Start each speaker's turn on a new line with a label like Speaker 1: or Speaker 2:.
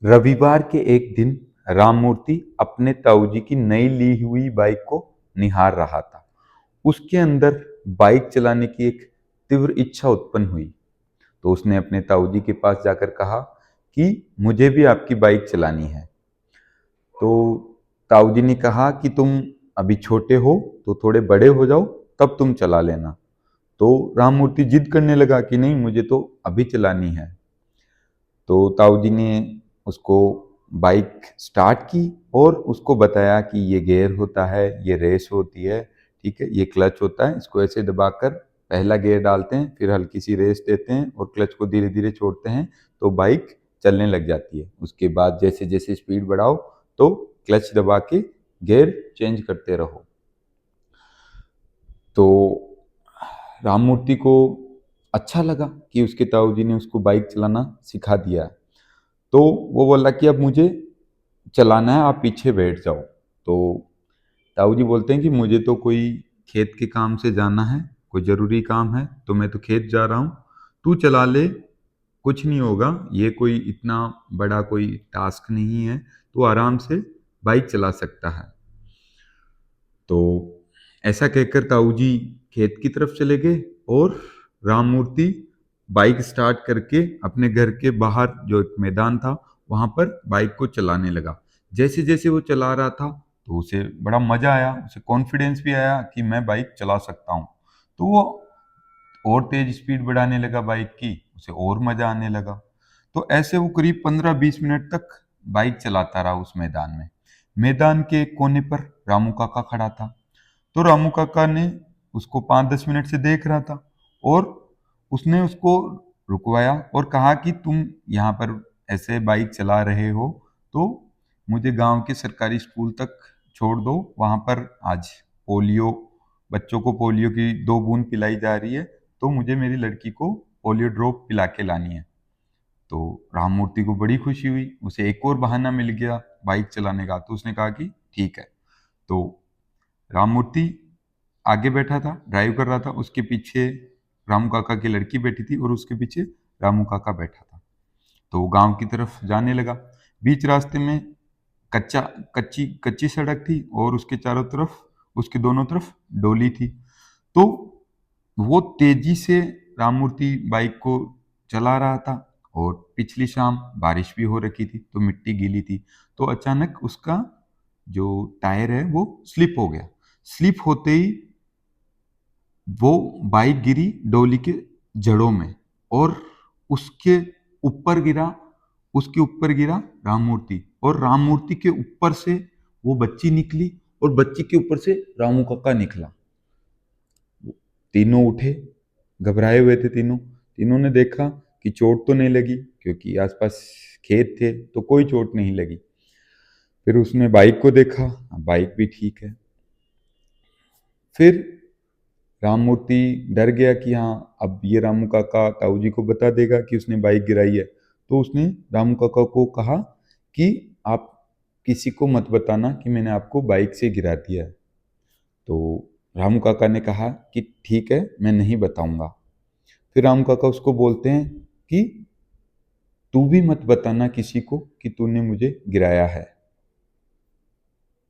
Speaker 1: रविवार के एक दिन राममूर्ति अपने ताऊजी की नई ली हुई बाइक को निहार रहा था। उसके अंदर बाइक चलाने की एक तीव्र इच्छा उत्पन्न हुई। तो उसने अपने ताऊजी के पास जाकर कहा कि मुझे भी आपकी बाइक चलानी है। तो ताऊजी ने कहा कि तुम अभी छोटे हो, तो थोड़े बड़े हो जाओ तब तुम चला लेना। तो राममूर्ति जिद करने लगा कि नहीं, मुझे तो अभी चलानी है। तो ताऊजी ने उसको बाइक स्टार्ट की और उसको बताया कि ये गियर होता है, ये रेस होती है, ठीक है, ये क्लच होता है, इसको ऐसे दबाकर पहला गियर डालते हैं, फिर हल्की सी रेस देते हैं और क्लच को धीरे धीरे छोड़ते हैं तो बाइक चलने लग जाती है। उसके बाद जैसे जैसे स्पीड बढ़ाओ तो क्लच दबा के गियर चेंज करते रहो। तो राममूर्ति को अच्छा लगा कि उसके ताऊजी ने उसको बाइक चलाना सिखा दिया। तो वो बोला कि अब मुझे चलाना है, आप पीछे बैठ जाओ। तो ताऊ जी बोलते हैं कि मुझे तो कोई खेत के काम से जाना है, कोई ज़रूरी काम है, तो मैं तो खेत जा रहा हूँ, तू चला ले, कुछ नहीं होगा, ये कोई इतना बड़ा कोई टास्क नहीं है, तो आराम से बाइक चला सकता है। तो ऐसा कहकर ताऊ जी खेत की तरफ चले गए और राममूर्ति बाइक स्टार्ट करके अपने घर के बाहर जो एक मैदान था वहां पर बाइक को चलाने लगा। जैसे जैसे वो चला रहा था तो उसे बड़ा मजा आया, उसे कॉन्फिडेंस भी आया कि मैं बाइक चला सकता हूँ। तो वो और तेज स्पीड बढ़ाने लगा बाइक की, उसे और मजा आने लगा। तो ऐसे वो करीब 15-20 मिनट तक बाइक चलाता रहा उस मैदान में। मैदान के एक कोने पर रामू काका खड़ा था। तो रामू काका ने उसको 5-10 मिनट से देख रहा था और उसने उसको रुकवाया और कहा कि तुम यहाँ पर ऐसे बाइक चला रहे हो तो मुझे गांव के सरकारी स्कूल तक छोड़ दो। वहां पर आज पोलियो, बच्चों को पोलियो की 2 बूंद पिलाई जा रही है, तो मुझे मेरी लड़की को पोलियो ड्रॉप पिला के लानी है। तो राममूर्ति को बड़ी खुशी हुई, उसे एक और बहाना मिल गया बाइक चलाने का। तो उसने कहा कि ठीक है। तो राममूर्ति आगे बैठा था, ड्राइव कर रहा था, उसके पीछे रामू काका की लड़की बैठी थी और उसके पीछे रामू काका बैठा था। तो वो गांव की तरफ जाने लगा। बीच रास्ते में कच्चा कच्ची कच्ची सड़क थी और उसके चारों तरफ, उसके दोनों तरफ डोली थी। तो वो तेजी से राममूर्ति बाइक को चला रहा था और पिछली शाम बारिश भी हो रखी थी तो मिट्टी गीली थी। तो अचानक उसका जो टायर है वो स्लिप हो गया। स्लिप होते ही वो बाइक गिरी डोली के जड़ों में और उसके ऊपर गिरा, उसके ऊपर गिरा राममूर्ति और राममूर्ति के ऊपर से वो बच्ची निकली और बच्ची के ऊपर से रामू काका निकला। तीनों उठे, घबराए हुए थे तीनों। तीनों ने देखा कि चोट तो नहीं लगी क्योंकि आसपास खेत थे, तो कोई चोट नहीं लगी। फिर उसने बाइक को देखा, बाइक भी ठीक है। फिर राममूर्ति डर गया कि हाँ, अब ये रामू काका ताऊ जी को बता देगा कि उसने बाइक गिराई है। तो उसने रामू काका को कहा कि आप किसी को मत बताना कि मैंने आपको बाइक से गिरा दिया है। तो रामू काका ने कहा कि ठीक है, मैं नहीं बताऊंगा। फिर रामू काका उसको बोलते हैं कि तू भी मत बताना किसी को कि तूने मुझे गिराया है।